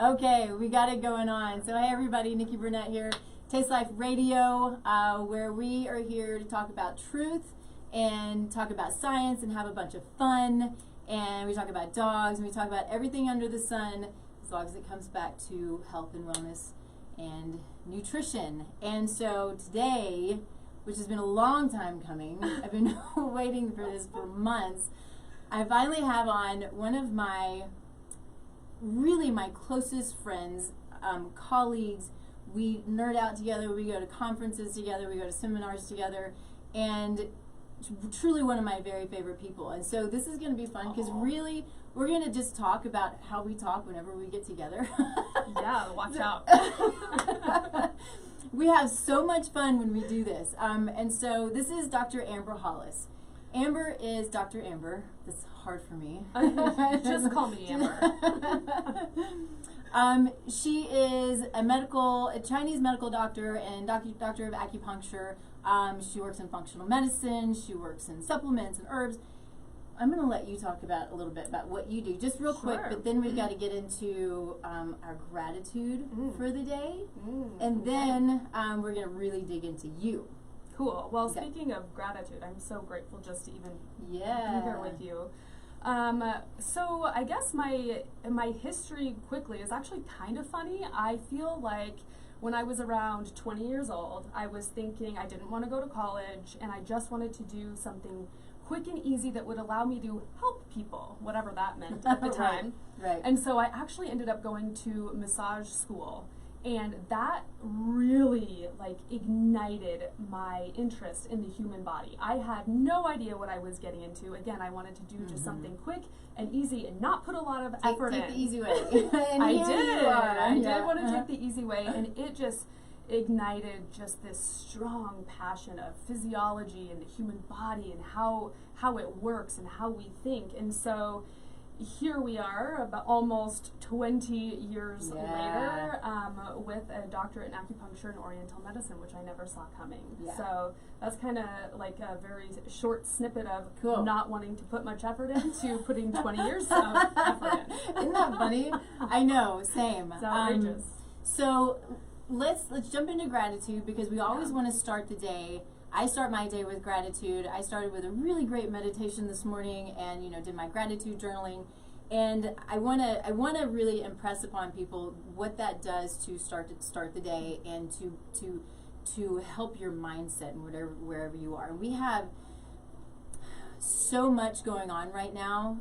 Okay, we got it going on. So hey everybody, Nikki Burnett here, Taste Life Radio, where we are here to talk about truth and talk about science and have a bunch of fun. And we talk about dogs and we talk about everything under the sun as long as it comes back to health and wellness and nutrition. And so today, which has been a long time coming, I've been waiting for this for months, I finally have on one of my closest friends, colleagues. We nerd out together, we go to conferences together, we go to seminars together, and truly one of my very favorite people. And so this is going to be fun because really we're going to just talk about how we talk whenever we get together. Yeah, watch out. We have so much fun when we do this. And so this is Dr. Amber Hollis. Amber is Dr. Amber. That's hard for me. Just call me Amber. She is a Chinese medical doctor and doctor of acupuncture. She works in functional medicine. She works in supplements and herbs. I'm going to let you talk about a little bit about what you do, just real quick, but then we've got to get into our gratitude for the day, and then we're going to really dig into you. Cool. Well, speaking of gratitude, I'm so grateful just to even be here with you. So I guess my history quickly is actually kind of funny. I feel like when I was around 20 years old, I was thinking I didn't want to go to college and I just wanted to do something quick and easy that would allow me to help people, whatever that meant at the time. Right. And so I actually ended up going to massage school. And that really ignited my interest in the human body. I had no idea what I was getting into. Again, I wanted to do just something quick and easy and not put a lot of effort in. Take the easy way. I did want to take the easy way, and it just ignited just this strong passion of physiology and the human body and how it works and how we think. And so here we are, about almost 20 years later, with a doctorate in acupuncture and oriental medicine, which I never saw coming. Yeah. So that's kind of like a very short snippet of not wanting to put much effort into putting 20 years of effort in. Isn't that funny? I know, same. It's outrageous. So let's jump into gratitude, because we always want to start the day. I start my day with gratitude. I started with a really great meditation this morning, and did my gratitude journaling. And I want to really impress upon people what that does to start the day and to help your mindset and wherever you are. We have so much going on right now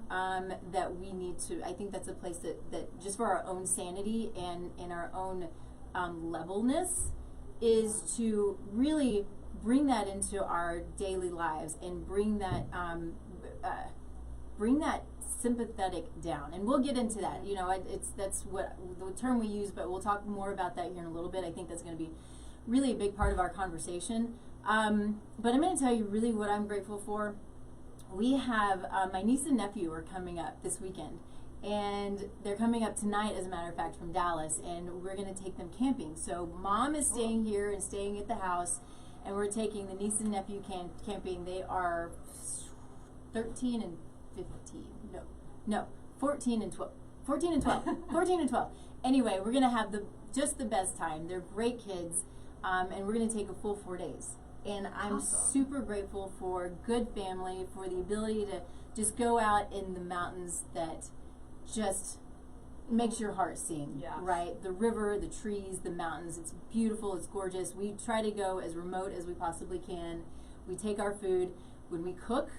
that we need to. I think that's a place that just for our own sanity and in our own levelness is to really bring that into our daily lives and bring that sympathetic down. And we'll get into that. That's what the term we use, but we'll talk more about that here in a little bit. I think that's going to be really a big part of our conversation. But I'm going to tell you really what I'm grateful for. We have my niece and nephew are coming up this weekend. And they're coming up tonight, as a matter of fact, from Dallas. And we're going to take them camping. So Mom is staying here and staying at the house. And we're taking the niece and nephew camping. They are 13 and 15. No, 14 and 12. 14 and 12. 14 and 12. Anyway, we're going to have just the best time. They're great kids. And we're going to take a full 4 days. And I'm super grateful for good family, for the ability to just go out in the mountains that just makes your heart sing, right? The river, the trees, the mountains, it's beautiful, it's gorgeous. We try to go as remote as we possibly can. We take our food. When we cook,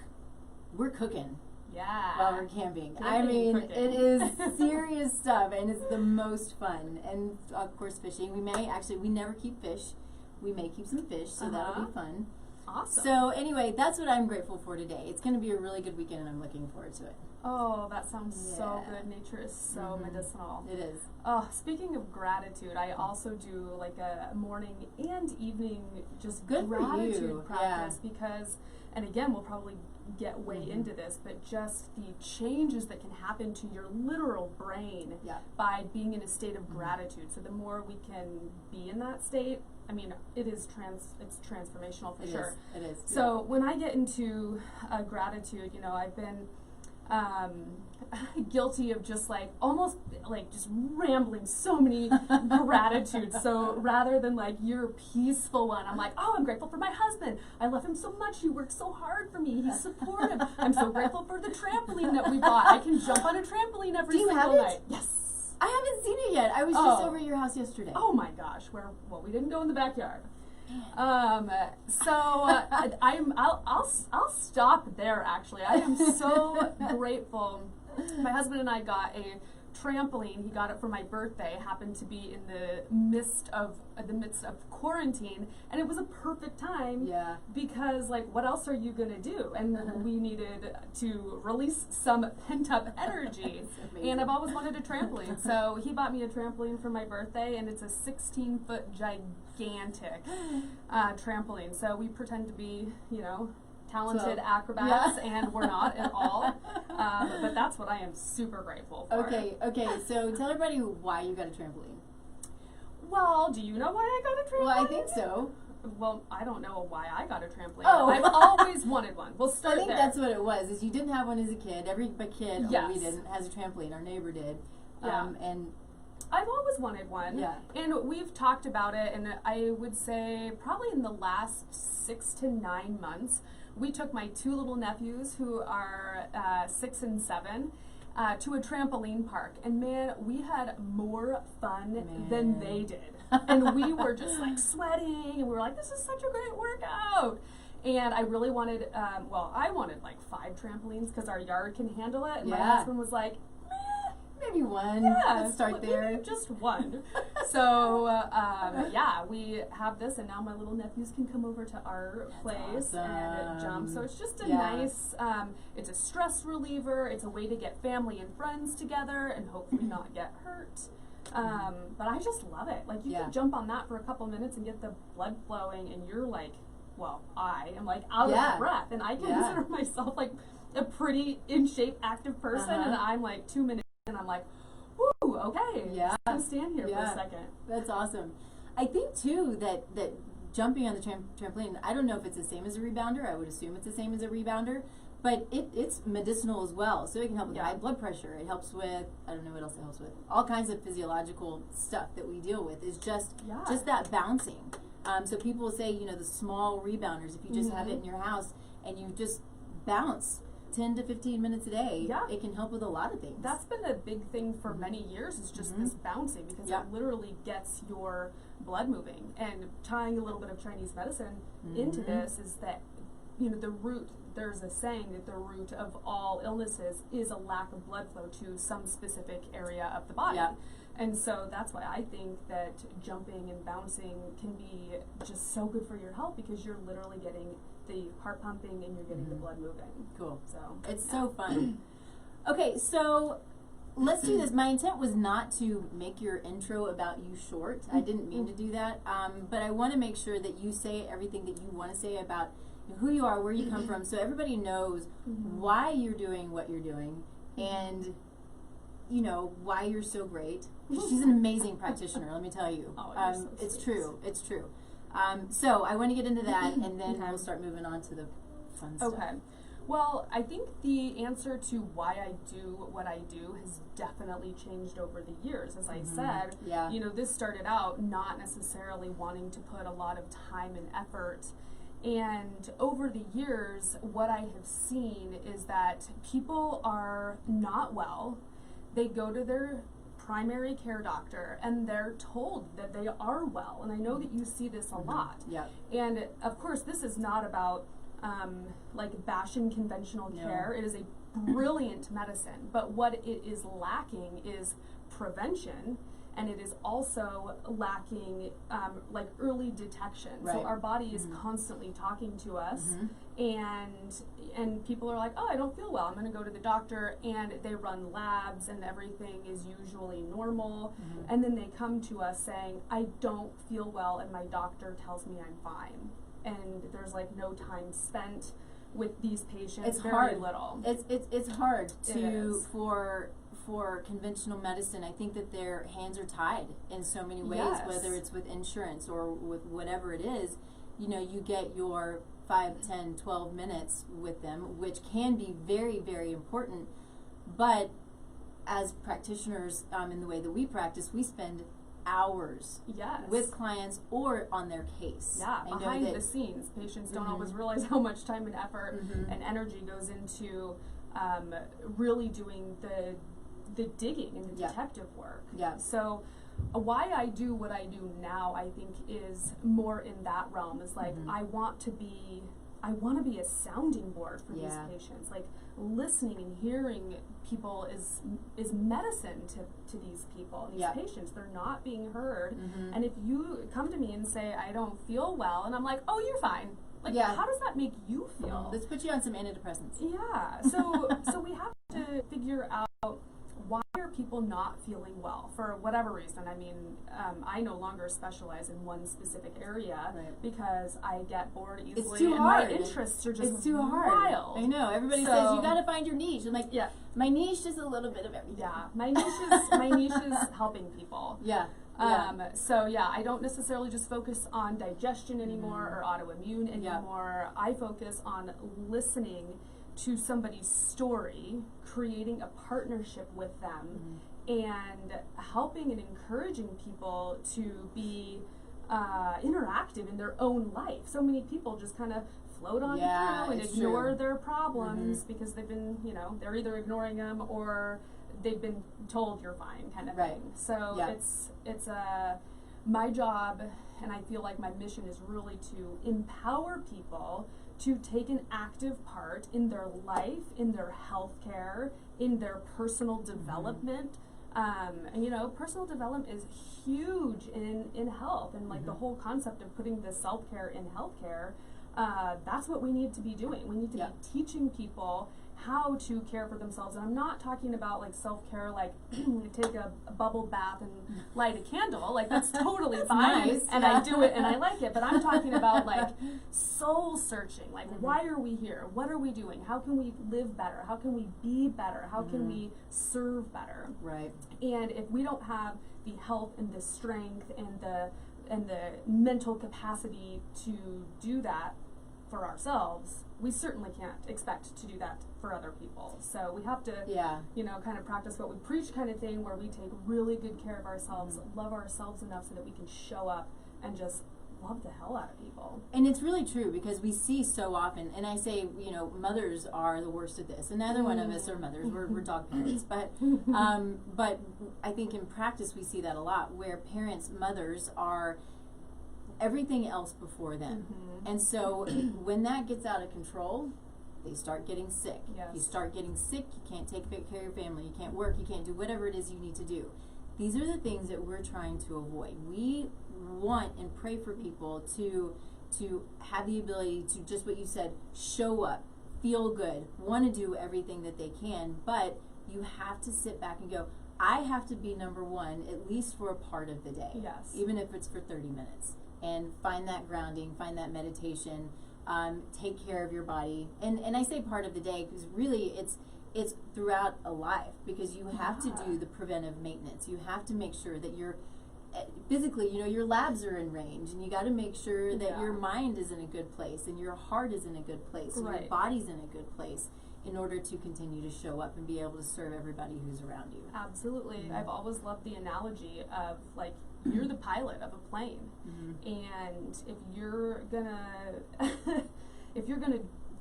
we're cooking while we're camping. I mean, it is serious stuff, and it's the most fun. And of course, fishing. We never keep fish. We may keep some fish, so that'll be fun. Awesome. So anyway, that's what I'm grateful for today. It's going to be a really good weekend, and I'm looking forward to it. Oh, that sounds so good. Nature is so medicinal. It is. Oh, speaking of gratitude, I also do like a morning and evening just gratitude practice because, and again, we'll probably get way into this, but just the changes that can happen to your literal brain by being in a state of gratitude. So the more we can be in that state, I mean, it's transformational for sure. It is. So when I get into gratitude, I've been guilty of just like almost like just rambling so many gratitudes. So rather than like your peaceful one, I'm like, oh, I'm grateful for my husband. I love him so much. He works so hard for me. He's supportive. I'm so grateful for the trampoline that we bought. I can jump on a trampoline every single night. Yes. I haven't seen it yet. I was just over at your house yesterday. Oh my gosh. Well, we didn't go in the backyard. I'll stop there actually. I am so grateful. My husband and I got a trampoline. He got it for my birthday. Happened to be in the midst of quarantine, and it was a perfect time. Yeah. Because like, what else are you gonna do? And we needed to release some pent up energy. And I've always wanted a trampoline, so he bought me a trampoline for my birthday, and it's a 16-foot gigantic trampoline. So we pretend to be, talented acrobats, and we're not at all. But that's what I am super grateful for. Okay, so tell everybody why you got a trampoline. Well, do you know why I got a trampoline? Well, I think so. Well, I don't know why I got a trampoline. Oh. I've always wanted one. We'll start there. I think that's what it was, is you didn't have one as a kid. Every kid, yes. we didn't, has a trampoline. Our neighbor did. Yeah. And I've always wanted one. Yeah. And we've talked about it, and I would say probably in the last 6 to 9 months, we took my 2 little nephews, who are 6 and 7, to a trampoline park. And man, we had more fun than they did. And we were just like sweating, and we were like, this is such a great workout. And I really wanted, I wanted like 5 trampolines because our yard can handle it. And my husband was like, maybe one. Yeah, let's start there. Just one. So, we have this, and now my little nephews can come over to our place and jump. So it's just a nice, it's a stress reliever. It's a way to get family and friends together and hopefully not get hurt. But I just love it. Like, you can jump on that for a couple minutes and get the blood flowing, and you're like, I am like out of breath, and I consider myself like a pretty in shape, active person, and I'm like 2 minutes. And I'm like, woo, okay. Yeah. I'm stand here for a second. That's awesome. I think too that jumping on the trampoline, I don't know if it's the same as a rebounder. I would assume it's the same as a rebounder, but it's medicinal as well. So it can help with high blood pressure. It helps with, I don't know what else it helps with. All kinds of physiological stuff that we deal with is just that bouncing. So people say, the small rebounders, if you just have it in your house and you just bounce 10 to 15 minutes a day, it can help with a lot of things. That's been a big thing for many years, is just this bouncing, because it literally gets your blood moving. And tying a little bit of Chinese medicine into this is that, the root, there's a saying that the root of all illnesses is a lack of blood flow to some specific area of the body. And so that's why I think that jumping and bouncing can be just so good for your health, because you're literally getting the heart pumping and you're getting the blood moving. Cool. So it's so fun. Okay, so let's do this. My intent was not to make your intro about you short. I didn't mean to do that. But I want to make sure that you say everything that you want to say about who you are, where you come from, so everybody knows why you're doing what you're doing, and why you're so great. She's an amazing practitioner, let me tell you. So it's true. It's true. So I want to get into that, and then we'll start moving on to the fun stuff. Okay. Well, I think the answer to why I do what I do has definitely changed over the years. As I said, this started out not necessarily wanting to put a lot of time and effort. And over the years, what I have seen is that people are not well. They go to their primary care doctor and they're told that they are well. And I know that you see this a lot. And of course, this is not about bashing conventional care. It is a brilliant medicine, but what it is lacking is prevention, and it is also lacking early detection. So our body is constantly talking to us, and people are like, oh, I don't feel well, I'm going to go to the doctor, and they run labs and everything is usually normal, and then they come to us saying, I don't feel well, and my doctor tells me I'm fine. And there's no time spent with these patients. It's very hard. Little. It's hard for conventional medicine. I think that their hands are tied in so many ways, whether it's with insurance or with whatever it is. You get your 5, 10, 12 minutes with them, which can be very, very important. But as practitioners, in the way that we practice, we spend hours with clients or on their case. Yeah, behind the scenes. Patients don't always realize how much time and effort and energy goes into really doing the digging and the detective work. Yeah. So why I do what I do now, I think, is more in that realm. Is like I want to be a sounding board for these patients. Like listening and hearing people is medicine to these people, these patients. They're not being heard. And if you come to me and say, I don't feel well, and I'm like, oh, you're fine. Like, how does that make you feel? Let's put you on some antidepressants. Yeah. So we have to figure out, why are people not feeling well for whatever reason? I mean, I no longer specialize in one specific area because I get bored easily. It's too hard. My interests are just it's too hard. Wild. I know. Everybody says you got to find your niche. I'm like, my niche is a little bit of everything. Yeah, my niche is helping people. Yeah. So I don't necessarily just focus on digestion anymore or autoimmune anymore. I focus on listening to somebody's story, creating a partnership with them, and helping and encouraging people to be interactive in their own life. So many people just kind of float on through and ignore their problems because they've been, they're either ignoring them or they've been told you're fine, kind of thing. So it's my job, and I feel like my mission is really to empower people to take an active part in their life, in their healthcare, in their personal development. And personal development is huge in health, and like the whole concept of putting the self-care in healthcare, that's what we need to be doing. We need to be teaching people how to care for themselves. And I'm not talking about like self-care, like take a bubble bath and light a candle. Like that's totally fine. Nice. And I do it and I like it. But I'm talking about like soul searching. Like why are we here? What are we doing? How can we live better? How can we be better? How can we serve better? Right. And if we don't have the health and the strength and the mental capacity to do that for ourselves, we certainly can't expect to do that for other people. So we have to, kind of practice what we preach kind of thing, where we take really good care of ourselves, love ourselves enough so that we can show up and just love the hell out of people. And it's really true, because we see so often, and I say, mothers are the worst at this, and neither one of us are mothers, we're dog parents, but I think in practice we see that a lot, where mothers are everything else before them. And so when that gets out of control, they start getting sick. Yes. You start getting sick, you can't take care of your family, you can't work, you can't do whatever it is you need to do. These are the things that we're trying to avoid. We want and pray for people to have the ability to, just what you said, show up, feel good, want to do everything that they can, but you have to sit back and go, I have to be number one, at least for a part of the day. Yes. Even if it's for 30 minutes. And find that grounding, find that meditation, take care of your body. And I say part of the day because really it's throughout a life, because you have to do the preventive maintenance. You have to make sure that you're physically, your labs are in range, and you got to make sure that your mind is in a good place and your heart is in a good place and your body's in a good place in order to continue to show up and be able to serve everybody who's around you. Absolutely. I've always loved the analogy of like, you're the pilot of a plane, and if you're gonna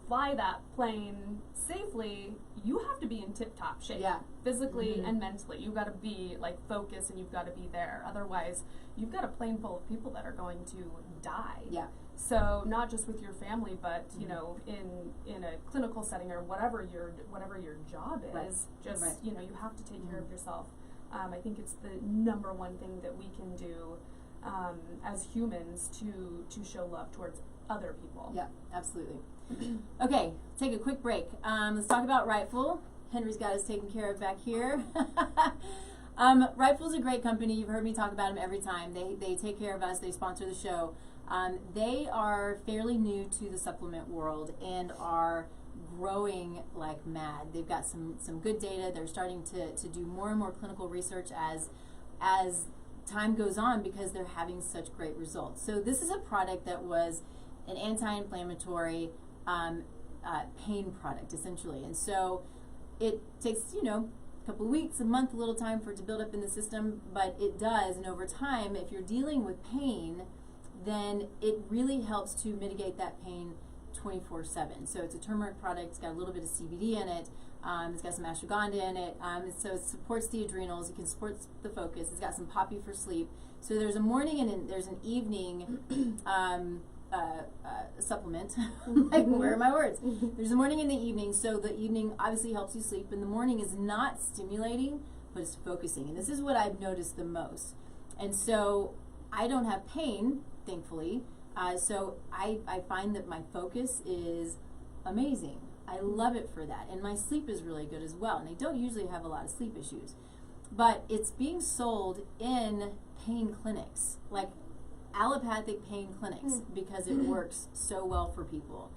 fly that plane safely, you have to be in tip-top shape, physically and mentally. You've got to be like focused, and you've got to be there. Otherwise, you've got a plane full of people that are going to die. Yeah. So not just with your family, but in a clinical setting or whatever your job is, you have to take care of yourself. I think it's the number one thing that we can do as humans to show love towards other people. Yeah, absolutely. Okay, take a quick break. Let's talk about Rightful. Henry's got us taken care of back here. Rightful's a great company. You've heard me talk about them every time. They take care of us. They sponsor the show. They are fairly new to the supplement world and are growing like mad. They've got some good data. They're starting to do more and more clinical research as time goes on, because they're having such great results. So this is a product that was an anti-inflammatory pain product, essentially. And so it takes, a couple of weeks, a month, a little time for it to build up in the system, but it does. And over time, if you're dealing with pain, then it really helps to mitigate that pain 24/7. So it's a turmeric product. It's got a little bit of CBD in it. It's got some ashwagandha in it. So it supports the adrenals. It can support the focus. It's got some poppy for sleep. So there's a morning and there's an evening supplement. Like, where are my words? There's a morning and the evening. So the evening obviously helps you sleep, and the morning is not stimulating, but it's focusing. And this is what I've noticed the most. And so I don't have pain, thankfully. So I find that my focus is amazing. I love it for that. And my sleep is really good as well. And I don't usually have a lot of sleep issues. But it's being sold in pain clinics, like allopathic pain clinics, because it works so well for people.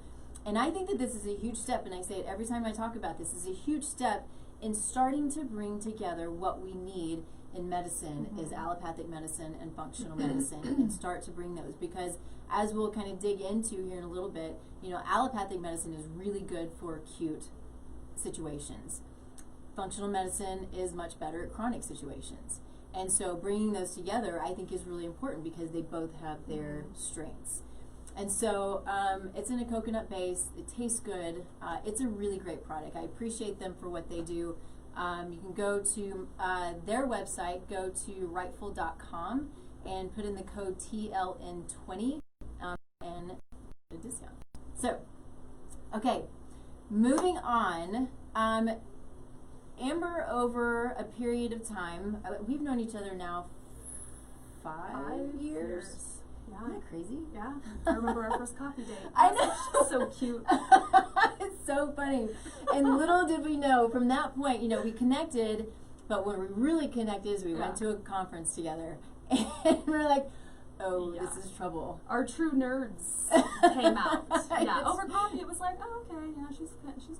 And I think that this is a huge step, and I say it every time I talk about this, is a huge step in starting to bring together what we need in medicine is allopathic medicine and functional medicine, and start to bring those, because as we'll kind of dig into here in a little bit, allopathic medicine is really good for acute situations. Functional medicine is much better at chronic situations. And so bringing those together, I think, is really important because they both have their strengths. And so it's in a coconut base. It tastes good. It's a really great product. I appreciate them for what they do. You can go to their website, go to rightful.com, and put in the code TLN20 and get a discount. So, okay, moving on. Amber, over a period of time, we've known each other now 5 years. Yeah. Isn't that crazy? Yeah. I remember our first coffee date. I know. So cute. It's so funny. And little did we know, from that point, we connected, but when we really connected is we went to a conference together. And we're like, oh, this is trouble. Our true nerds came out. Yeah, over coffee it was like, oh, okay, she's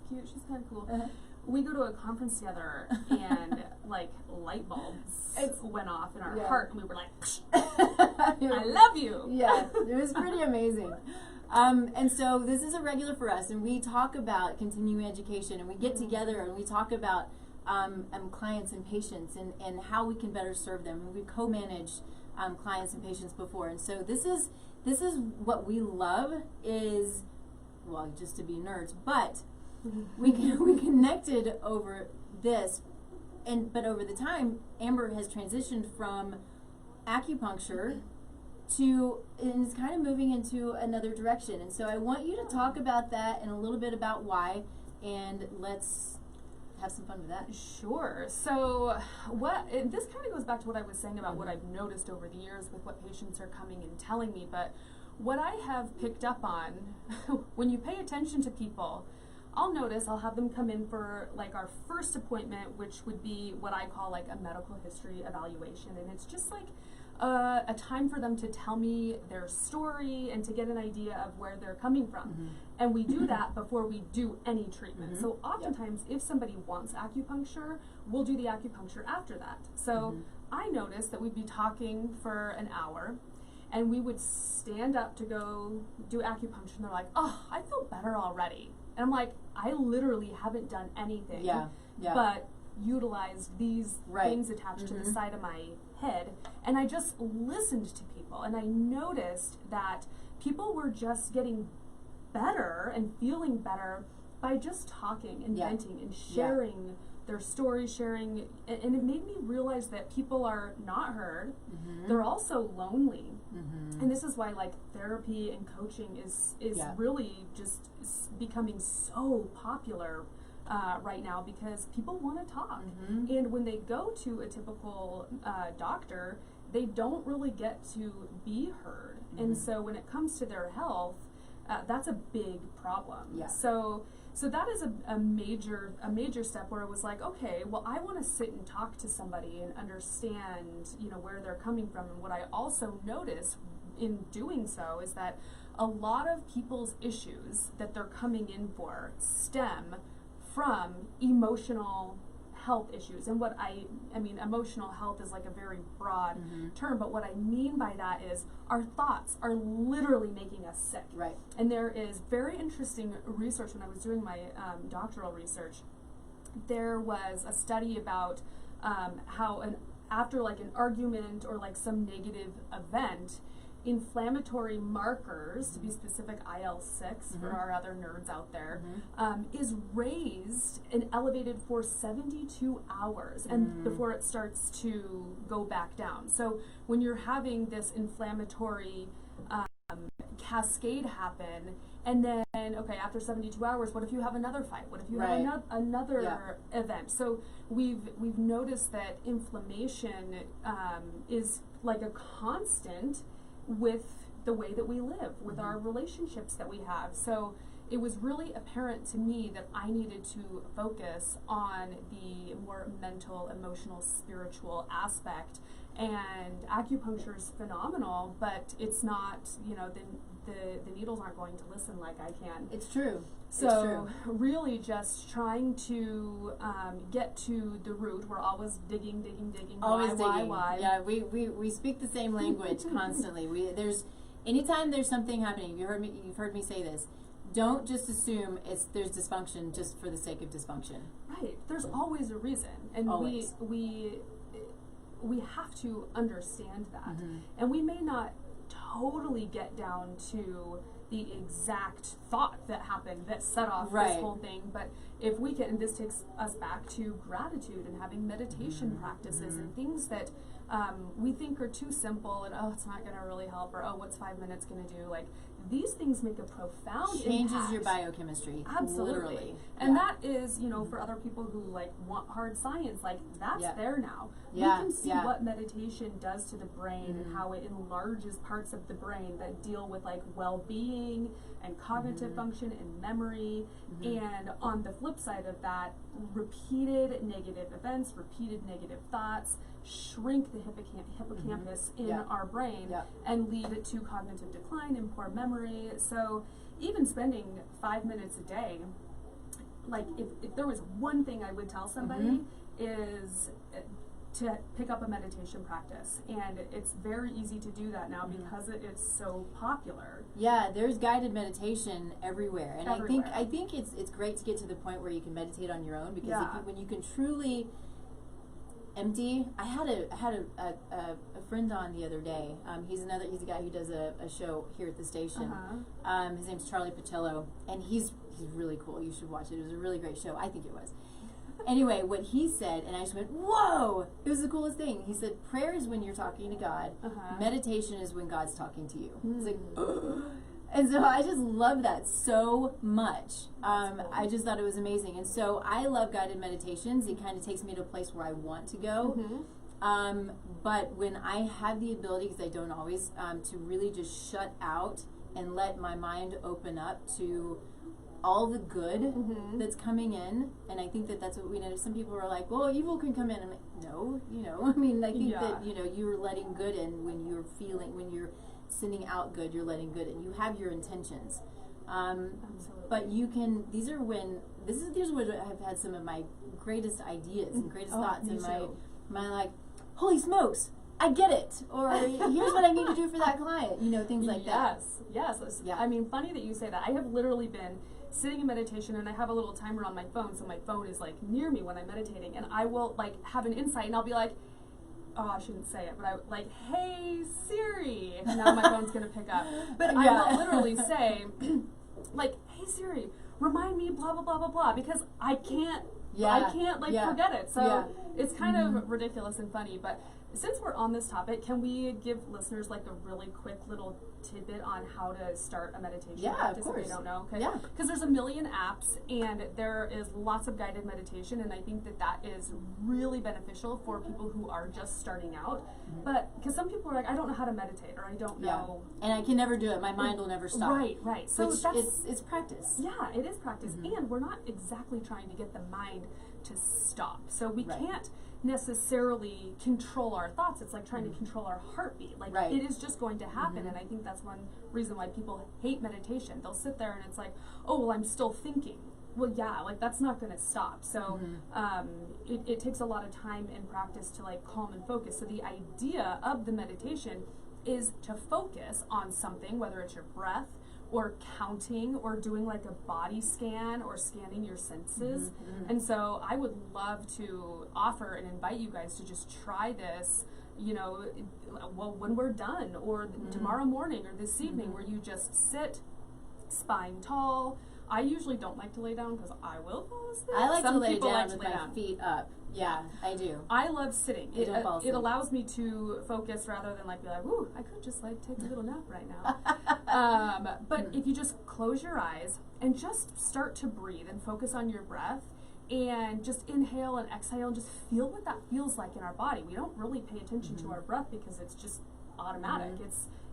cute, she's kind of cool. We go to a conference together, and like light bulbs went off in our heart, and we were like, I love you. Yeah, it was pretty amazing. And so this is a regular for us, and we talk about continuing education, and we get together and we talk about clients and patients and how we can better serve them. And we've co-managed clients and patients before, and so this is what we love is, well, just to be nerds, but we connected over this, but over the time, Amber has transitioned from acupuncture to, and is kind of moving into another direction. And so I want you to talk about that and a little bit about why, and let's have some fun with that. Sure. So this kind of goes back to what I was saying about what I've noticed over the years with what patients are coming and telling me, but what I have picked up on, when you pay attention to people, I'll have them come in for like our first appointment, which would be what I call like a medical history evaluation. And it's just like a time for them to tell me their story and to get an idea of where they're coming from. And we do that before we do any treatment. So oftentimes if somebody wants acupuncture, we'll do the acupuncture after that. So I noticed that we'd be talking for an hour, and we would stand up to go do acupuncture, and they're like, oh, I feel better already. And I'm like, I literally haven't done anything but utilized these things attached to the side of my head. And I just listened to people, and I noticed that people were just getting better and feeling better by just talking and venting and sharing their stories, and it made me realize that people are not heard. They're also lonely. And this is why like therapy and coaching is really just becoming so popular right now, because people want to talk. And when they go to a typical doctor, they don't really get to be heard. And so when it comes to their health, that's a big problem. So that is a major step where it was like, okay, well, I want to sit and talk to somebody and understand, where they're coming from. And what I also noticed in doing so is that a lot of people's issues that they're coming in for stem from emotional health issues. And what I mean, emotional health is like a very broad term, but what I mean by that is our thoughts are literally making us sick. Right. And there is very interesting research when I was doing my doctoral research. There was a study about how after like an argument or like some negative event, inflammatory markers, to be specific IL-6 for our other nerds out there, is raised and elevated for 72 hours and before it starts to go back down. So when you're having this inflammatory cascade happen, and then, okay, after 72 hours, what if you have another fight? What if you have another event? So we've noticed that inflammation is like a constant with the way that we live, with our relationships that we have. So it was really apparent to me that I needed to focus on the more mental, emotional, spiritual aspect. And acupuncture is phenomenal, but it's not, you know, the needles aren't going to listen like I can. It's true. So really just trying to get to the root. We're always digging. Always digging. Why? Yeah, we speak the same language constantly. Anytime there's something happening, you've heard me say this. Don't just assume there's dysfunction just for the sake of dysfunction. Right. There's always a reason, and always. we have to understand that, and we may not totally get down to the exact thought that happened that set off this whole thing, but if we can, and this takes us back to gratitude and having meditation practices and things that we think are too simple and it's not going to really help, or what's 5 minutes going to do, like these things make a profound changes impact. Your biochemistry. Absolutely. Literally. And that is, you know, for other people who like want hard science, like that's there now. We can see what meditation does to the brain and how it enlarges parts of the brain that deal with like well-being and cognitive function and memory. And on the flip side of that, repeated negative events, repeated negative thoughts shrink the hippocampus in our brain and lead to cognitive decline and poor memory. So even spending 5 minutes a day, like if there was one thing I would tell somebody is to pick up a meditation practice, and it's very easy to do that now because it is so popular. Yeah, there's guided meditation everywhere, and I think it's great to get to the point where you can meditate on your own, because when you can truly empty. I had a friend on the other day. He's a guy who does a show here at the station. His name's Charlie Pacello, and he's really cool. You should watch it. It was a really great show. I think it was. Anyway, what he said, and I just went, whoa! It was the coolest thing. He said, prayer is when you're talking to God. Meditation is when God's talking to you. It's like, ugh. And so I just love that so much. I just thought it was amazing. And so I love guided meditations. It kind of takes me to a place where I want to go. But when I have the ability, because I don't always, to really just shut out and let my mind open up to all the good that's coming in. And I think that's what we know. Some people are like, well, evil can come in. I'm like, no, I mean, I think that, you're letting good in when you're sending out good, you're letting good in. You have your intentions. But you can, these are when I've had some of my greatest ideas and greatest thoughts in my like, holy smokes, I get it. Or here's what I need to do for that client. Things like that. Yes. I mean, funny that you say that. I have literally been sitting in meditation, and I have a little timer on my phone, so my phone is like near me when I'm meditating, and I will like have an insight, and I'll be like, oh, I shouldn't say it, but I like, hey Siri, and now my phone's gonna pick up. But I will literally say, like, hey Siri, remind me blah blah blah blah blah, because I can't forget it. So it's kind of ridiculous and funny. But since we're on this topic, can we give listeners like a really quick little tidbit on how to start a meditation practice if they don't know? Because there's a million apps, and there is lots of guided meditation, and I think that is really beneficial for people who are just starting out. But because some people are like, I don't know how to meditate, or I don't know, and I can never do it. My mind will never stop. Right. So it's practice. Yeah, it is practice, and we're not exactly trying to get the mind to stop. So we can't necessarily control our thoughts. It's like trying to control our heartbeat. Like it is just going to happen, and I think that's one reason why people hate meditation. They'll sit there and it's like, oh well, I'm still thinking. well, yeah, like that's not going to stop. So it takes a lot of time and practice to like calm and focus. So the idea of the meditation is to focus on something, whether it's your breath or counting or doing like a body scan or scanning your senses. And so I would love to offer and invite you guys to just try this, you know, well, when we're done, or tomorrow morning or this evening, where you just sit spine tall. I usually don't like to lay down because I will fall asleep. I like to lay down like with my feet up. Yeah, I do. I love sitting. It allows me to focus rather than like be like, ooh, I could just like take a little nap right now. But if you just close your eyes and just start to breathe and focus on your breath and just inhale and exhale and just feel what that feels like in our body. We don't really pay attention to our breath because it's just automatic.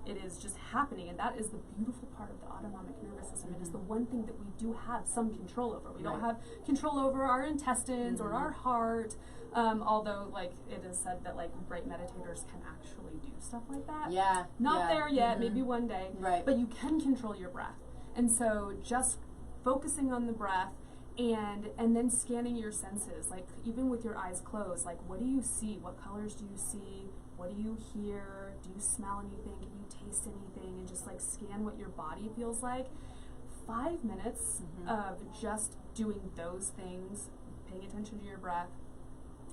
It is just happening, and that is the beautiful part of the autonomic nervous system. It is the one thing that we do have some control over. We don't have control over our intestines or our heart, although like it is said that like great meditators can actually do stuff like that. Yeah. Not there yet, maybe one day. Right. But you can control your breath. And so just focusing on the breath and then scanning your senses, like even with your eyes closed, like what do you see? What colors do you see? What do you hear? Do you smell anything? Can you taste anything? And just like scan what your body feels like. 5 minutes of just doing those things, paying attention to your breath,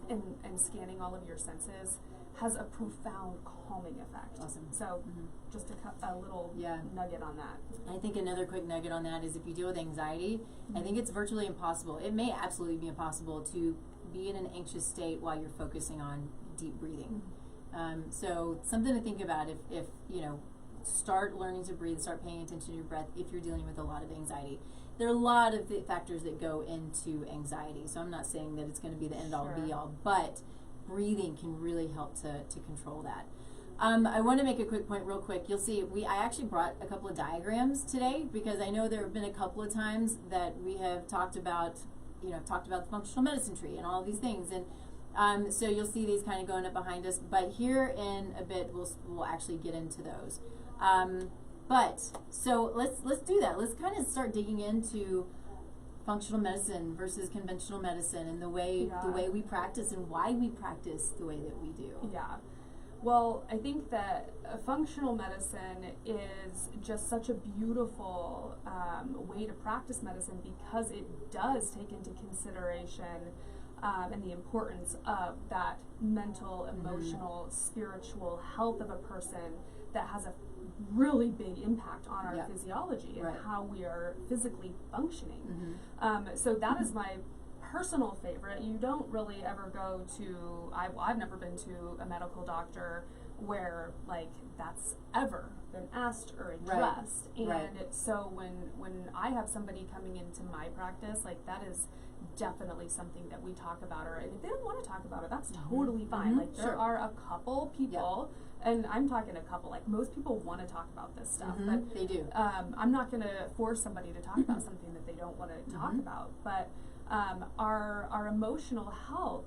and scanning all of your senses has a profound calming effect. Awesome. So just a little nugget on that. I think another quick nugget on that is if you deal with anxiety, I think it's virtually impossible. It may absolutely be impossible to be in an anxious state while you're focusing on deep breathing. So something to think about if you know, start learning to breathe, start paying attention to your breath if you're dealing with a lot of anxiety. There are a lot of factors that go into anxiety, so I'm not saying that it's going to be the end-all be-all, but breathing can really help to control that. I want to make a quick point real quick. You'll see I actually brought a couple of diagrams today because I know there have been a couple of times that we have talked about the functional medicine tree and all of these things, and so you'll see these kind of going up behind us, but here in a bit we'll actually get into those. But so let's do that. Let's kind of start digging into functional medicine versus conventional medicine and the way we practice and why we practice the way that we do. Yeah. Well, I think that functional medicine is just such a beautiful way to practice medicine because it does take into consideration and the importance of that mental, emotional, spiritual health of a person that has a really big impact on our physiology and how we are physically functioning. So that is my personal favorite. You don't really ever go to, I've never been to a medical doctor where like that's ever been asked or addressed. And so when I have somebody coming into my practice, like that is definitely something that we talk about, or if they don't want to talk about it, that's totally fine. Like there are a couple people, and I'm talking a couple, like most people want to talk about this stuff, but they do. I'm not going to force somebody to talk about something that they don't want to talk about, but our emotional health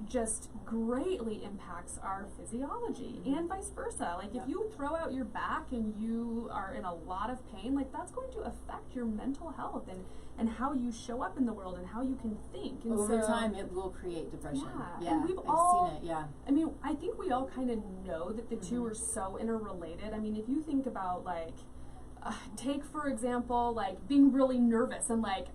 just greatly impacts our physiology and vice versa. Like if you throw out your back and you are in a lot of pain, like that's going to affect your mental health and how you show up in the world and how you can think. And over time it will create depression. And we've all seen it. I mean, I think we all kind of know that the two are so interrelated. I mean, if you think about like take for example like being really nervous and like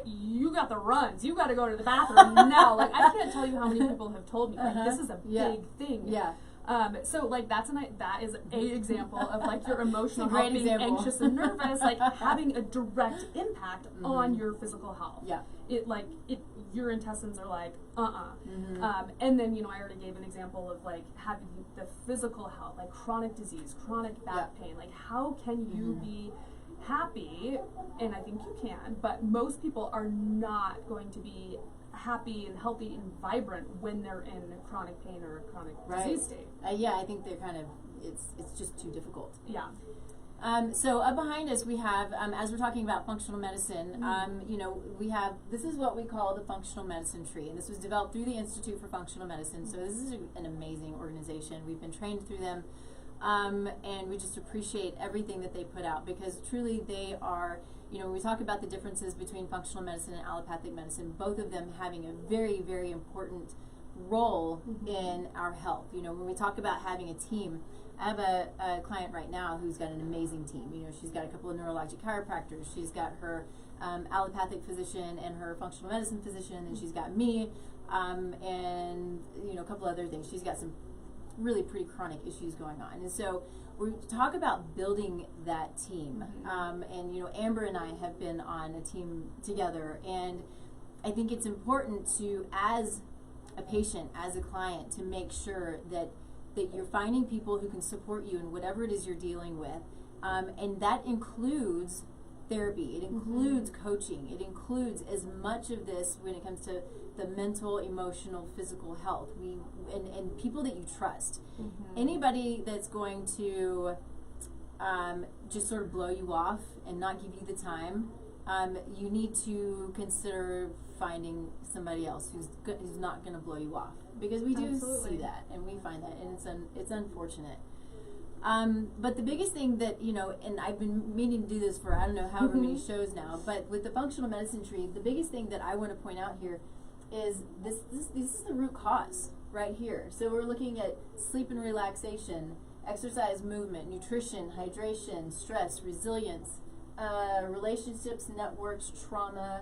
you got the runs, you got to go to the bathroom now. Like I can't tell you how many people have told me like this is a big thing. So like that is a example of like your emotional health being anxious and nervous, like having a direct impact on your physical health. Your intestines are like and then I already gave an example of like having the physical health, like chronic disease, chronic back pain. Like how can you be happy? And I think you can, but most people are not going to be happy and healthy and vibrant when they're in chronic pain or a chronic disease state. I think they're kind of it's just too difficult. So up behind us we have as we're talking about functional medicine, we have, this is what we call the functional medicine tree, and this was developed through the Institute for Functional Medicine. So this is an amazing organization. We've been trained through them. And we just appreciate everything that they put out because truly they are you know, when we talk about the differences between functional medicine and allopathic medicine, both of them having a very, very important role in our health. You know, when we talk about having a team, I have a client right now who's got an amazing team. You know, she's got a couple of neurologic chiropractors. She's got her allopathic physician and her functional medicine physician, and she's got me, and, you know, a couple other things. She's got some really pretty chronic issues going on. And so we talk about building that team. And, you know, Amber and I have been on a team together, and I think it's important to, as a patient, as a client, to make sure that you're finding people who can support you in whatever it is you're dealing with. And that includes therapy. It includes coaching. It includes as much of this when it comes to the mental, emotional, physical health. And people that you trust. Anybody that's going to just sort of blow you off and not give you the time, you need to consider finding somebody else who's not going to blow you off, because we do see that, and we find that, and it's unfortunate. But the biggest thing that, you know, and I've been meaning to do this for I don't know however many shows now, but with the functional medicine tree, the biggest thing that I want to point out here is this is the root cause right here. So we're looking at sleep and relaxation, exercise, movement, nutrition, hydration, stress, resilience, relationships, networks, trauma,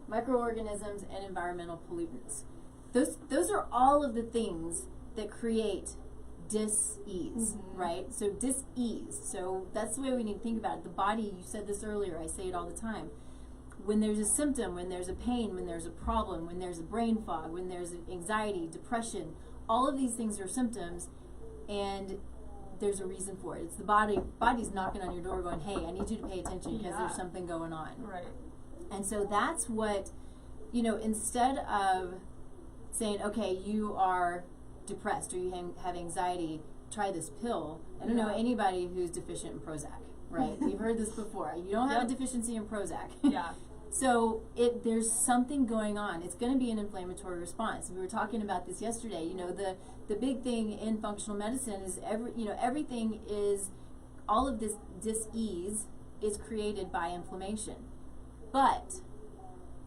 microorganisms, and environmental pollutants. Those are all of the things that create dis-ease, right? So dis-ease. So that's the way we need to think about it. The body, you said this earlier, I say it all the time. When there's a symptom, when there's a pain, when there's a problem, when there's a brain fog, when there's anxiety, depression, all of these things are symptoms, and there's a reason for it. It's the body's knocking on your door going, hey, I need you to pay attention because there's something going on. Right. And so that's what, you know, instead of saying, okay, you are depressed or you have anxiety, try this pill. I don't know anybody who's deficient in Prozac, right? We've heard this before. You don't have a deficiency in Prozac. So there's something going on. It's going to be an inflammatory response. We were talking about this yesterday. You know, the big thing in functional medicine is everything is, all of this dis-ease is created by inflammation. But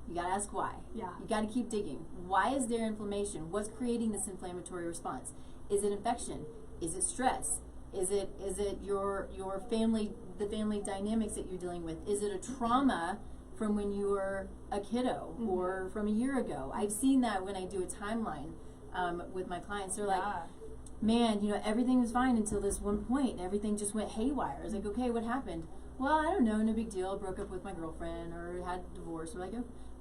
you got to ask why. You got to keep digging. Why is there inflammation? What's creating this inflammatory response? Is it infection? Is it stress? Is it your family, the family dynamics that you're dealing with? Is it a trauma from when you were a kiddo or from a year ago? I've seen that when I do a timeline with my clients. They're like, man, you know, everything was fine until this one point, and everything just went haywire. I was like, okay, what happened? Well, I don't know, no big deal. Broke up with my girlfriend or had a divorce. We're like,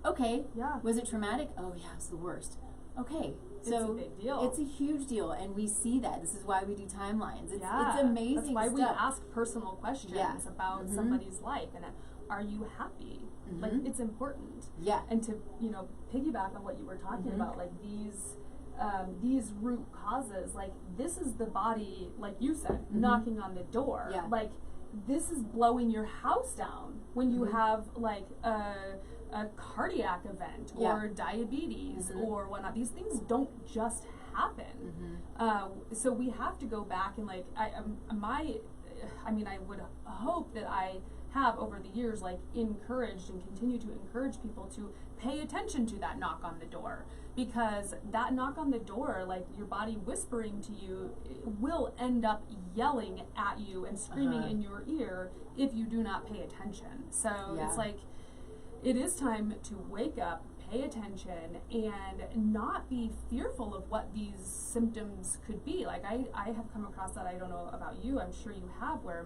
okay. Was it traumatic? Oh, yeah, it's the worst. Okay. So it's a big deal. It's a huge deal, and we see that. This is why we do timelines. It's amazing. That's why we ask personal questions about somebody's life, and are you happy? Like, it's important. And to, you know, piggyback on what you were talking about, like these root causes, like this is the body, like you said, knocking on the door. Like this is blowing your house down when you have like a cardiac event or diabetes or whatnot. These things don't just happen. So we have to go back and like I would hope that I have over the years like encouraged and continue to encourage people to pay attention to that knock on the door, because that knock on the door, like your body whispering to you, will end up yelling at you and screaming in your ear if you do not pay attention. So it's like, it is time to wake up, pay attention, and not be fearful of what these symptoms could be. Like I have come across that, I don't know about you, I'm sure you have, where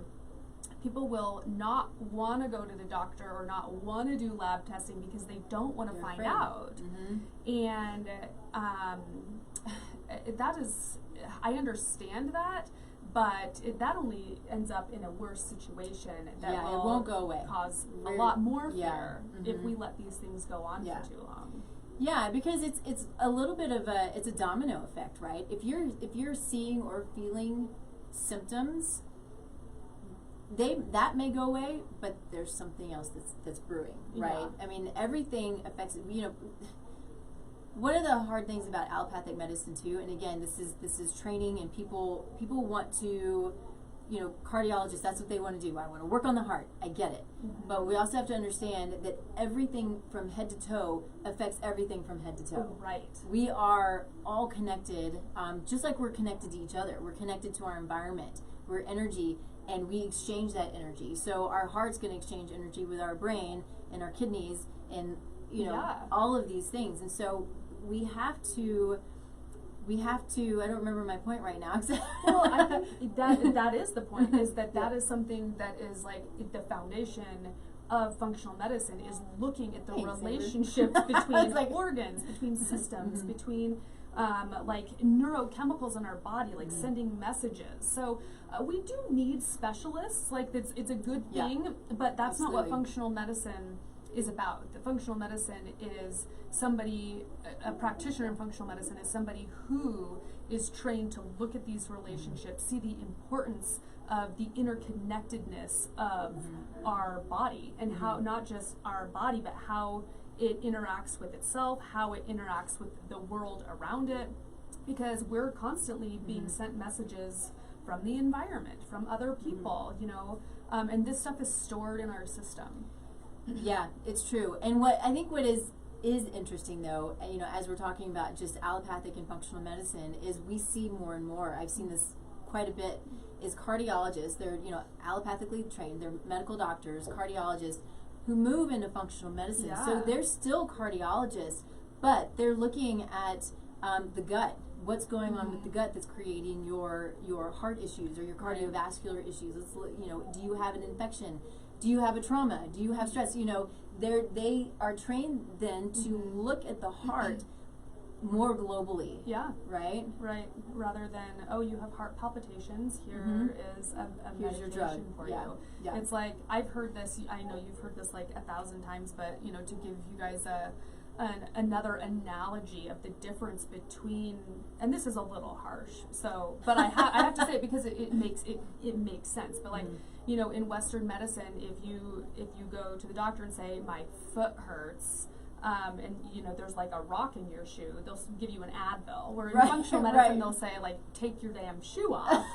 people will not want to go to the doctor or not want to do lab testing because they don't want to find out. And that is, I understand that, but that only ends up in a worse situation that it won't go away. Cause a lot more fear if we let these things go on for too long. Yeah, because it's a little bit of it's a domino effect, right? If you're seeing or feeling symptoms, that may go away, but there's something else that's brewing, right? I mean, everything affects, you know. One of the hard things about allopathic medicine too, and again, this is training, and people want to cardiologists, that's what they want to do. I want to work on the heart. I get it. Mm-hmm. But we also have to understand that everything from head to toe affects everything from head to toe. Oh, right. We are all connected, just like we're connected to each other. We're connected to our environment. We're energy, and we exchange that energy. So our heart's going to exchange energy with our brain and our kidneys and, all of these things. And so we have to, I don't remember my point right now. Well, I think that is the point, is that is something that is like the foundation of functional medicine, is looking at the relationships between organs, between systems, between like neurochemicals in our body, like sending messages. So we do need specialists, like it's a good thing, but that's not what functional medicine is about. The functional medicine is somebody, a practitioner in functional medicine is somebody who is trained to look at these relationships, see the importance of the interconnectedness of our body, and how not just our body, but how it interacts with itself, how it interacts with the world around it, because we're constantly being sent messages from the environment, from other people, and this stuff is stored in our system. Yeah, it's true. And what is interesting though, as we're talking about just allopathic and functional medicine, is we see more and more, I've seen this quite a bit, is cardiologists. They're, allopathically trained, they're medical doctors, cardiologists, who move into functional medicine. Yeah. So they're still cardiologists, but they're looking at the gut. What's going on with the gut that's creating your heart issues or your cardiovascular issues? Do you have an infection? Do you have a trauma? Do you have stress? They are trained then to look at the heart more globally. Yeah. Right? Right. Rather than, you have heart palpitations, here is a Here's your drug for you. Yeah. It's like, I've heard this, I know you've heard this like 1,000 times, but, to give you guys another analogy of the difference between, and this is a little harsh, but I have to say it because it makes sense. But like, in Western medicine, if you go to the doctor and say, my foot hurts, and there's like a rock in your shoe, they'll give you an Advil. Where in functional medicine, they'll say, like, take your damn shoe off,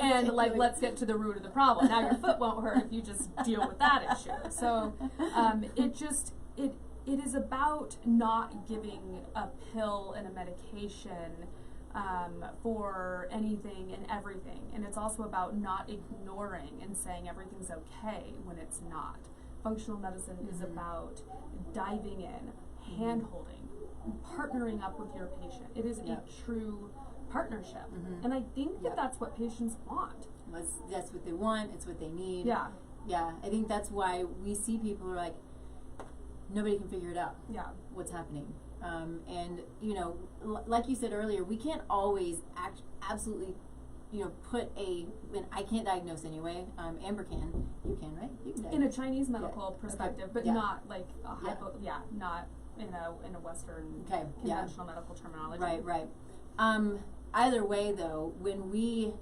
and like, let's get to the root of the problem. Now your foot won't hurt if you just deal with that issue. So it is about not giving a pill and a medication for anything and everything, and it's also about not ignoring and saying everything's okay when it's not. Functional medicine is about diving in, hand-holding, partnering up with your patient. It is a true partnership, and I think that's what patients want. That's what they want. It's what they need. Yeah. I think that's why we see people who are like, nobody can figure it out. Yeah. What's happening? And like you said earlier, we can't always absolutely, put and I can't diagnose anyway. Amber can. You can, right? You can diagnose. In a Chinese medical perspective, but not like not in a Western conventional medical terminology. Right. Either way, though, when we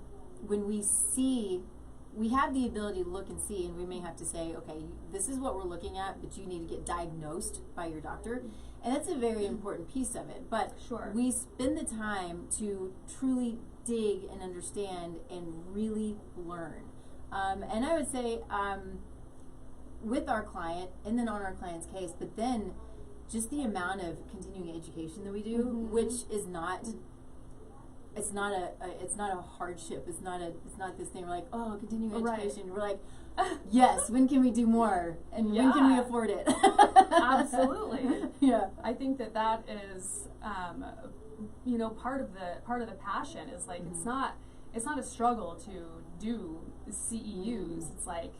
see, we have the ability to look and see, and we may have to say, okay, this is what we're looking at, but you need to get diagnosed by your doctor. And that's a very important piece of it. But we spend the time to truly dig and understand and really learn. And I would say with our client, and then on our client's case, but then just the amount of continuing education that we do, which is not... It's not a hardship. It's not this thing. We're like, continuing education. We're like, yes. When can we do more? And when can we afford it? Absolutely. Yeah. I think that is, part of the passion is like it's not a struggle to do CEUs. It's like,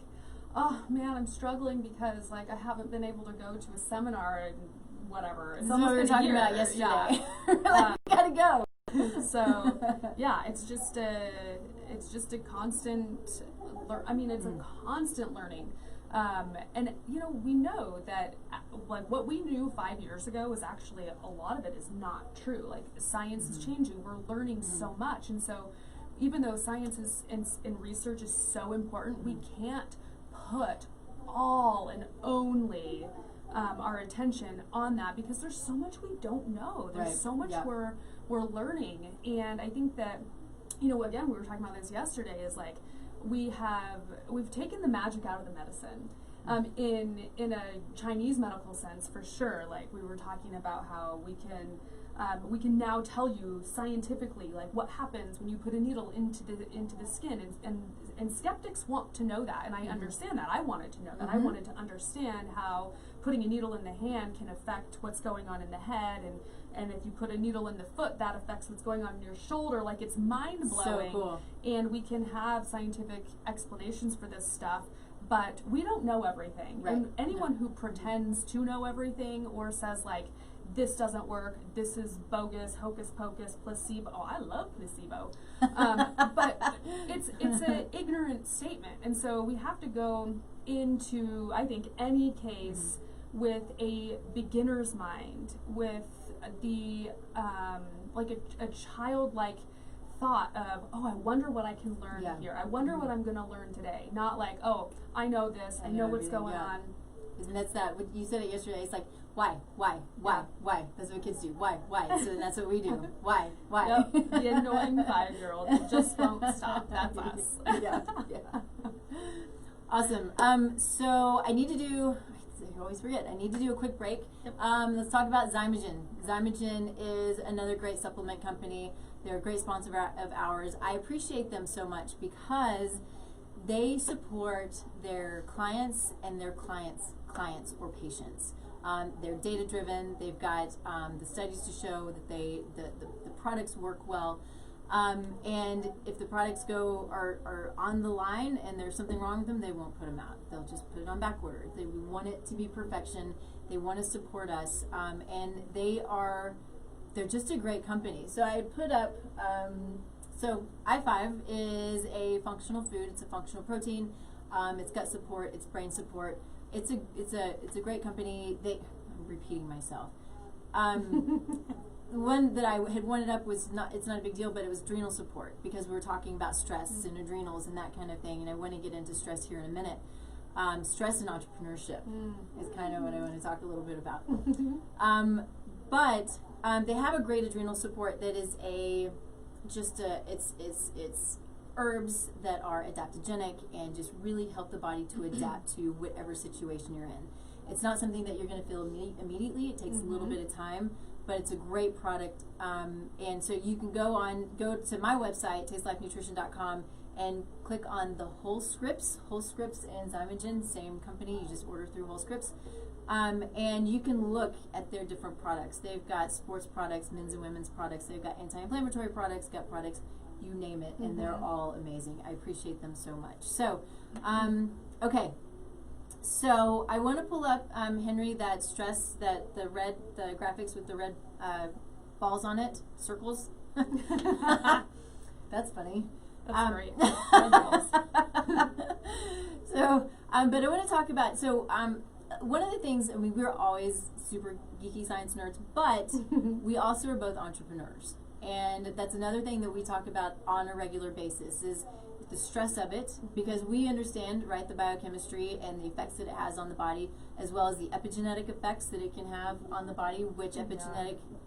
oh man, I'm struggling because like I haven't been able to go to a seminar and whatever. It's almost what we were talking about yesterday. Yeah. Like, we gotta go. So it's just a constant it's a constant learning, and we know that like what we knew 5 years ago was actually a lot of it is not true. Like science is changing, we're learning so much, and so even though science is and research is so important, we can't put all and only our attention on that because there's so much we don't know. There's so much we're learning, and I think that again, we were talking about this yesterday, is like, we've taken the magic out of the medicine. In a Chinese medical sense, for sure, like we were talking about how we can now tell you scientifically, like, what happens when you put a needle into the skin, and skeptics want to know that, and I understand that. I wanted to know that. I wanted to understand how putting a needle in the hand can affect what's going on in the head, and if you put a needle in the foot, that affects what's going on in your shoulder. Like, it's mind-blowing. So cool. And we can have scientific explanations for this stuff, but we don't know everything. Right. And anyone who pretends to know everything or says, like, this doesn't work, this is bogus, hocus pocus, placebo. Oh, I love placebo. But it's an ignorant statement. And so we have to go into, I think, any case with a beginner's mind, with the, like a childlike thought of, oh, I wonder what I can learn here. I wonder what I'm going to learn today. Not like, oh, I know this, I know what's going on. And that's that. You said it yesterday. It's like, why? That's what kids do. Why? So that's what we do. Why? Yep. The annoying 5-year-old who just won't stop. That's us. Yeah. Awesome. So I need to do. I always forget. I need to do a quick break. Yep. Let's talk about Zymogen. Zymogen is another great supplement company. They're a great sponsor of ours. I appreciate them so much because they support their clients and their clients or patients. They're data driven. They've got the studies to show that the products work well. And if the products are on the line and there's something wrong with them, they won't put them out. They'll just put it on back order. They want it to be perfection. They want to support us, and they're just a great company. So I put up. So I5 is a functional food. It's a functional protein. It's gut support. It's brain support. It's a great company. I'm repeating myself. The one that I had wanted up was not. It's not a big deal, but it was adrenal support because we were talking about stress and adrenals and that kind of thing. And I want to get into stress here in a minute. Stress and entrepreneurship is kind of what I want to talk a little bit about. But they have a great adrenal support that is it's herbs that are adaptogenic and just really help the body to adapt to whatever situation you're in. It's not something that you're going to feel immediately. It takes a little bit of time, but it's a great product. And so you can go to my website, tastelifenutrition.com, and click on the Whole Scripts and Zymogen, same company. You just order through Whole Scripts. And you can look at their different products. They've got sports products, men's and women's products. They've got anti-inflammatory products, gut products, you name it, and they're all amazing. I appreciate them so much. So, okay. So I want to pull up, Henry, that stress, the graphics with the red balls on it, circles. That's funny. That's great. So, but I want to talk about, one of the things, I mean, we're always super geeky science nerds, but we also are both entrepreneurs. And that's another thing that we talk about on a regular basis is the stress of it, because we understand, right, the biochemistry and the effects that it has on the body, as well as the epigenetic effects that it can have on the body, which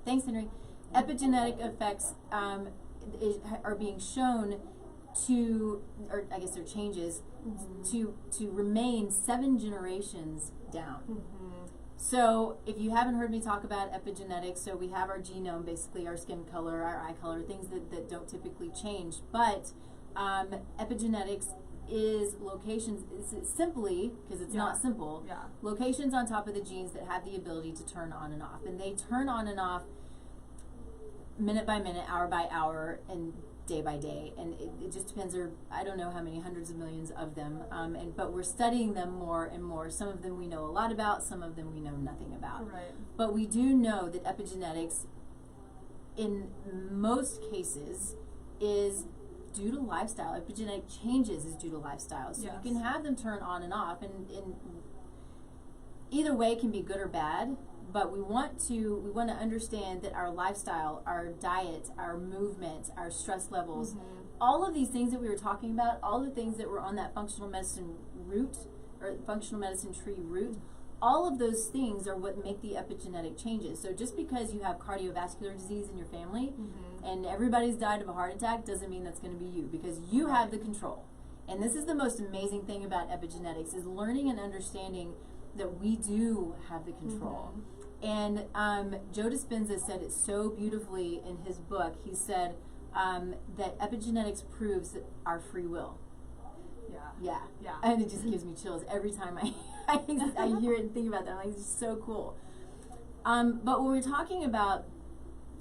thanks, Henry, epigenetic effects are being shown to, or I guess they're changes, to remain 7 generations down. So if you haven't heard me talk about epigenetics, so we have our genome, basically our skin color, our eye color, things that don't typically change, but epigenetics is locations, simply, because it's not simple, locations on top of the genes that have the ability to turn on and off. And they turn on and off minute by minute, hour by hour, and day by day, and it just depends. I don't know how many hundreds of millions of them, but we're studying them more and more. Some of them we know a lot about, some of them we know nothing about. Right. But we do know that epigenetics, in most cases, is due to lifestyle. Epigenetic changes is due to lifestyle. So you can have them turn on and off, and either way can be good or bad. But we want to understand that our lifestyle, our diet, our movement, our stress levels, all of these things that we were talking about, all the things that were on that functional medicine root, or functional medicine tree root, all of those things are what make the epigenetic changes. So just because you have cardiovascular disease in your family and everybody's died of a heart attack, doesn't mean that's going to be you, because you have the control. And this is the most amazing thing about epigenetics, is learning and understanding that we do have the control. And Joe Dispenza said it so beautifully in his book. He said that epigenetics proves our free will. Yeah. And it just gives me chills every time I hear it and think about that. I'm like, it's so cool. But when we're talking about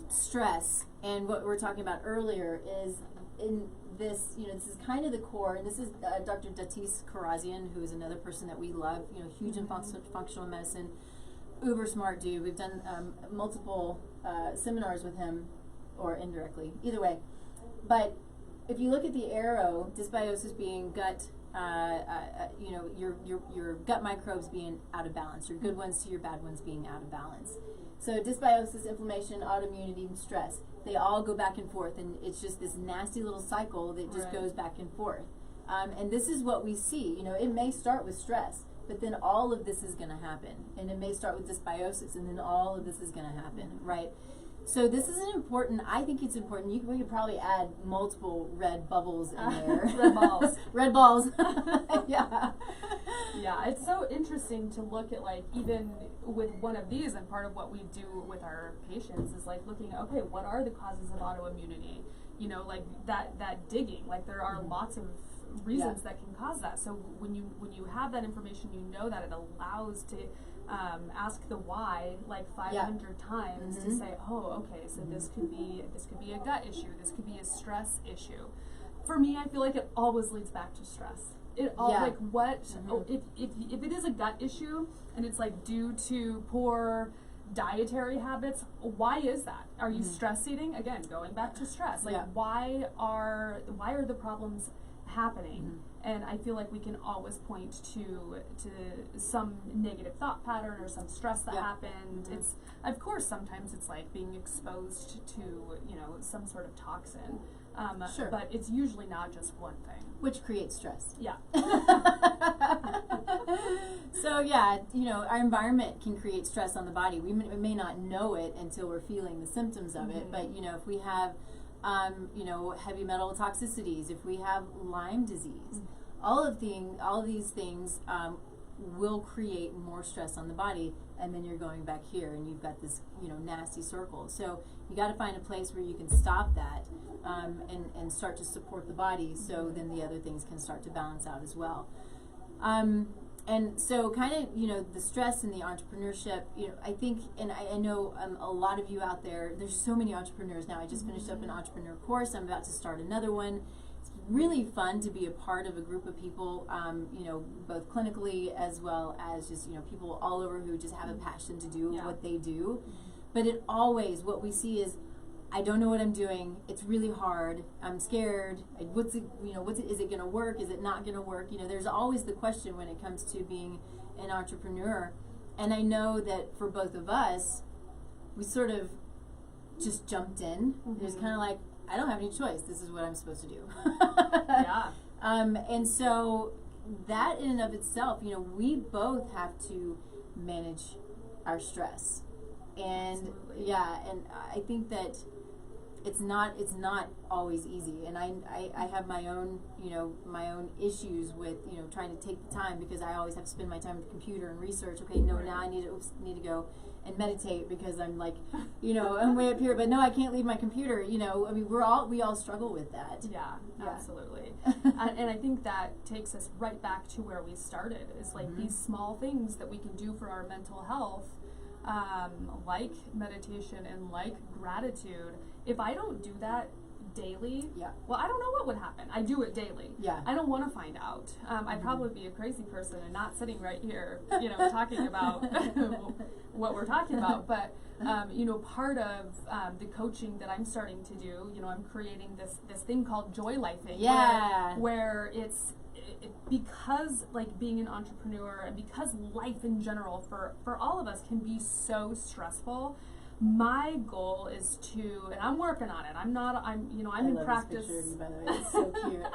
stress, and what we were talking about earlier is in this, this is kind of the core, and this is Dr. Datis Karazian, who is another person that we love, huge in functional medicine, uber smart dude. We've done multiple seminars with him, or indirectly, either way. But if you look at the arrow, dysbiosis being gut, your gut microbes being out of balance, your good ones to your bad ones being out of balance. So dysbiosis, inflammation, autoimmunity, and stress, they all go back and forth, and it's just this nasty little cycle that just goes back and forth. And this is what we see. It may start with stress, but then all of this is going to happen. And it may start with dysbiosis, and then all of this is going to happen, right? So this is I think it's important. We could probably add multiple red bubbles in there. Red balls. Red balls. Yeah. Yeah, it's so interesting to look at, like, even with one of these, and part of what we do with our patients is like looking at, okay, what are the causes of autoimmunity? Like that digging, like there are lots of reasons that can cause that. So when you have that information, that it allows to ask the why like 500 times to say, oh, okay, so this could be a gut issue, this could be a stress issue. For me, I feel like it always leads back to stress. It all like what if it is a gut issue and it's like due to poor dietary habits, why is that? Are you stress eating? Again, going back to stress. Like why are the problems happening? And I feel like we can always point to some negative thought pattern or some stress that happened. It's, of course, sometimes it's like being exposed to, some sort of toxin. But it's usually not just one thing. Which creates stress. Yeah. So our environment can create stress on the body. We may not know it until we're feeling the symptoms of it, but if we have heavy metal toxicities, if we have Lyme disease, all of these things will create more stress on the body, and then you're going back here and you've got this nasty circle. So you got to find a place where you can stop that and start to support the body, so then the other things can start to balance out as well. And so kind of, the stress and the entrepreneurship, I think, and I know a lot of you out there, there's so many entrepreneurs now. I just finished up an entrepreneur course. I'm about to start another one. It's really fun to be a part of a group of people, both clinically as well as just, people all over who just have a passion to do what they do. But what we see is, I don't know what I'm doing. It's really hard. I'm scared. Is it going to work? Is it not going to work? There's always the question when it comes to being an entrepreneur. And I know that for both of us, we sort of just jumped in. There's kind of like, I don't have any choice. This is what I'm supposed to do. And so that in and of itself, we both have to manage our stress. And and I think that it's not always easy, and I have my own issues with trying to take the time, because I always have to spend my time with the computer and research. Okay, now I need to go and meditate because I'm like I'm way up here, but no, I can't leave my computer. I mean, we all struggle with that. Yeah. Absolutely. And I think that takes us right back to where we started. Is like these small things that we can do for our mental health, like meditation and like gratitude. If I don't do that daily, well, I don't know what would happen. I do it daily. I don't want to find out. I'd probably be a crazy person and not sitting right here, talking about what we're talking about. But, part of the coaching that I'm starting to do, I'm creating this thing called joy lifing. Where it's because like being an entrepreneur and because life in general for all of us can be so stressful. My goal is to, and I'm working on it. I'm in practice. This picture of you, by the way. It's so cute.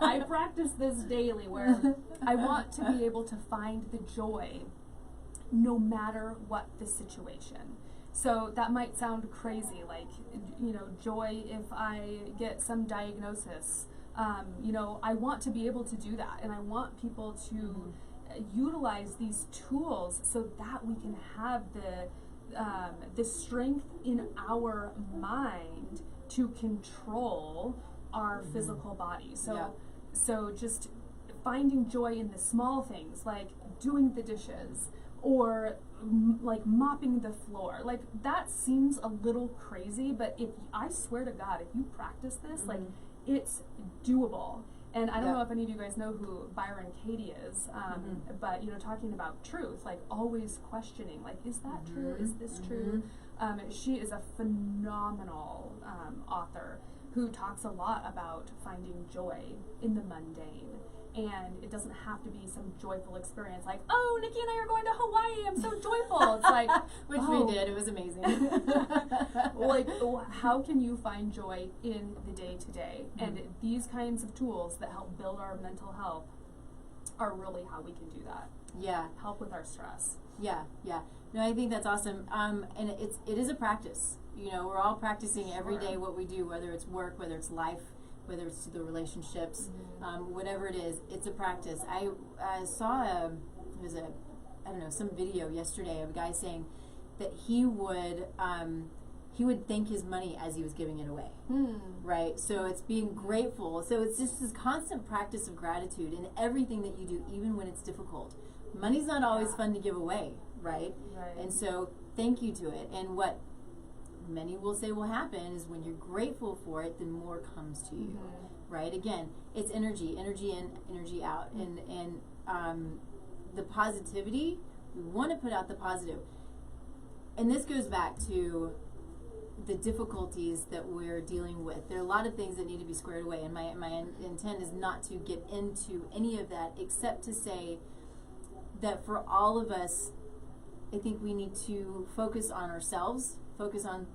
I practice this daily, where I want to be able to find the joy no matter what the situation. So that might sound crazy, like, you know, joy if I get some diagnosis. You know, I want to be able to do that, and I want people to utilize these tools so that we can have the strength in our mind to control our physical body. So just finding joy in the small things, like doing the dishes or like mopping the floor. Like, that seems a little crazy, but I swear to God, if you practice this, like, it's doable. And I don't know if any of you guys know who Byron Katie is, but, you know, talking about truth, like always questioning, like, is that true? Is this true? She is a phenomenal author who talks a lot about finding joy in the mundane. And it doesn't have to be some joyful experience like, oh, Nikki and I are going to Hawaii, I'm so joyful. It's like, which we did, it was amazing. Like, how can you find joy in the day-to-day? And these kinds of tools that help build our mental health are really how we can do that. Yeah. Help with our stress. Yeah. No, I think that's awesome. And it is a practice. You know, we're all practicing every day what we do, whether it's work, whether it's life, whether it's to the relationships, whatever it is, it's a practice. I saw some video yesterday of a guy saying that he would thank his money as he was giving it away, right? So it's being grateful. So it's just this constant practice of gratitude in everything that you do, even when it's difficult. Money's not always fun to give away, right? And so thank you to it. And what many will say will happen is when you're grateful for it, then more comes to you, right? Again, it's energy in, energy out, and the positivity, we want to put out the positive. And this goes back to the difficulties that we're dealing with. There are a lot of things that need to be squared away, and my intent is not to get into any of that, except to say that for all of us, I think we need to focus on ourselves, focus on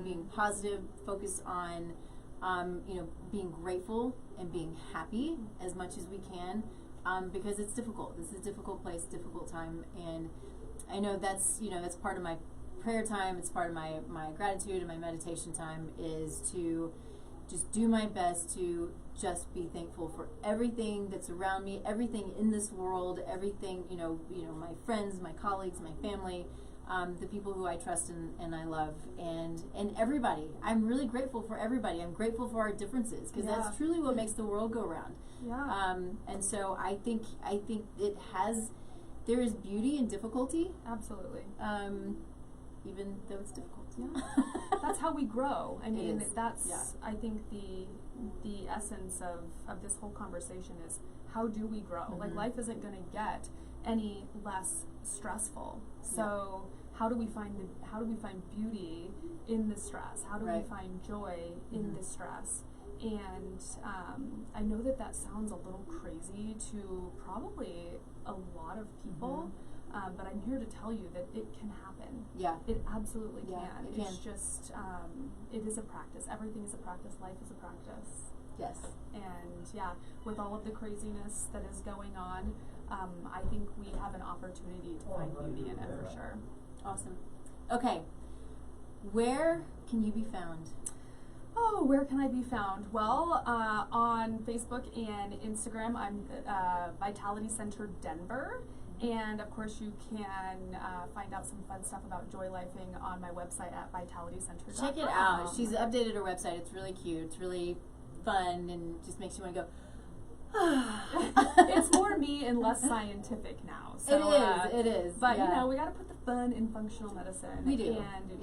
being positive, focus on being grateful and being happy as much as we can, because it's difficult. This is a difficult place, difficult time, and I know that's part of my prayer time. It's part of my gratitude and my meditation time, is to just do my best to just be thankful for everything that's around me, everything in this world, everything, my friends, my colleagues, my family, the people who I trust and I love, and everybody. I'm really grateful for everybody. I'm grateful for our differences, because that's truly what makes the world go round. And so I think there is beauty in difficulty. Absolutely. Even though it's difficult. That's how we grow. I mean, that's I think the essence of this whole conversation is, how do we grow? Like, life isn't going to get any less stressful. So how do we find beauty in the stress? How do we find joy in the stress? And I know that sounds a little crazy to probably a lot of people. But I'm here to tell you that it can happen. Yeah. It absolutely can. It's just, it is a practice. Everything is a practice. Life is a practice. Yes. And with all of the craziness that is going on, I think we have an opportunity to find beauty in it, for sure. Awesome. Okay. Where can you be found? Oh, where can I be found? Well, on Facebook and Instagram, I'm Vitality Center Denver. And of course, you can find out some fun stuff about joy lifing on my website at vitalitycenter.com. Check it out. She's updated her website. It's really cute. It's really fun, and just makes you want to go. It's more me and less scientific now. So, it is. But we got to put the fun in functional medicine. We do. And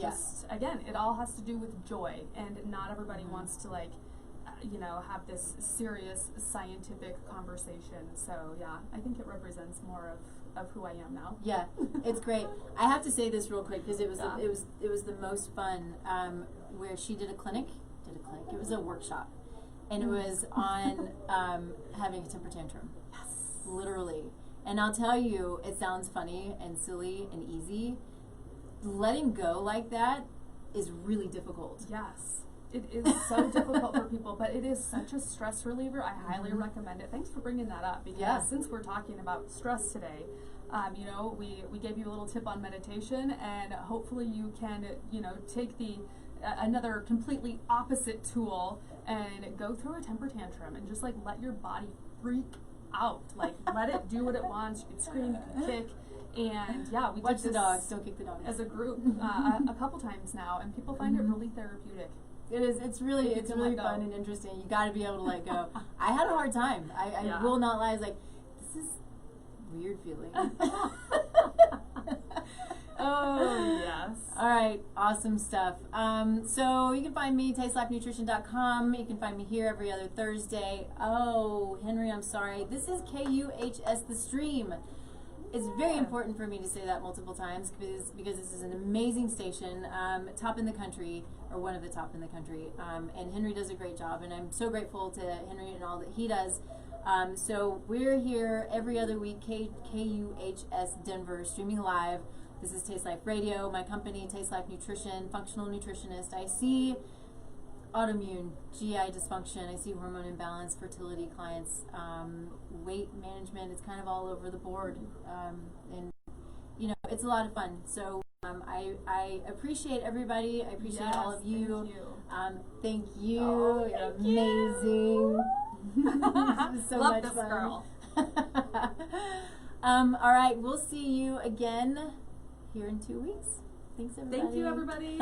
again, it all has to do with joy, and not everybody wants to have this serious scientific conversation. So I think it represents more of who I am now. Yeah, it's great. I have to say this real quick, because it was the most fun, where she did a clinic. It was a workshop, and it was on having a temper tantrum. Yes, literally. And I'll tell you, it sounds funny and silly and easy. Letting go like that is really difficult. Yes. It is so difficult for people, but it is such a stress reliever. I highly recommend it. Thanks for bringing that up, because since we're talking about stress today, You know, we gave you a little tip on meditation, and hopefully you can, you know, take another completely opposite tool and go through a temper tantrum and just like let your body freak out. Like let it do what it wants. You can scream, you can kick. And yeah, we watch did the dogs, don't kick the dogs. As a group a couple times now, and people find it really therapeutic. It is. It's really fun and interesting. You got to be able to let go. I had a hard time. I will not lie. I was like, this is weird feeling. Oh, yes. All right. Awesome stuff. So you can find me, tastelifenutrition.com. You can find me here every other Thursday. Oh, Henry, I'm sorry. This is KUHS The Stream. It's very important for me to say that multiple times because this is an amazing station, top in the country, or one of the top in the country. And Henry does a great job, and I'm so grateful to Henry and all that he does. So we're here every other week, KUHS Denver, streaming live. This is Taste Life Radio, my company, Taste Life Nutrition, functional nutritionist. I see autoimmune, GI dysfunction, I see hormone imbalance, fertility clients, weight management. It's kind of all over the board, and you know, it's a lot of fun. So I appreciate everybody. I appreciate all of you. Thank you. Oh, You're amazing. This is so Love much this fun. girl. All right, we'll see you again here in 2 weeks. Thanks, everybody. Thank you, everybody.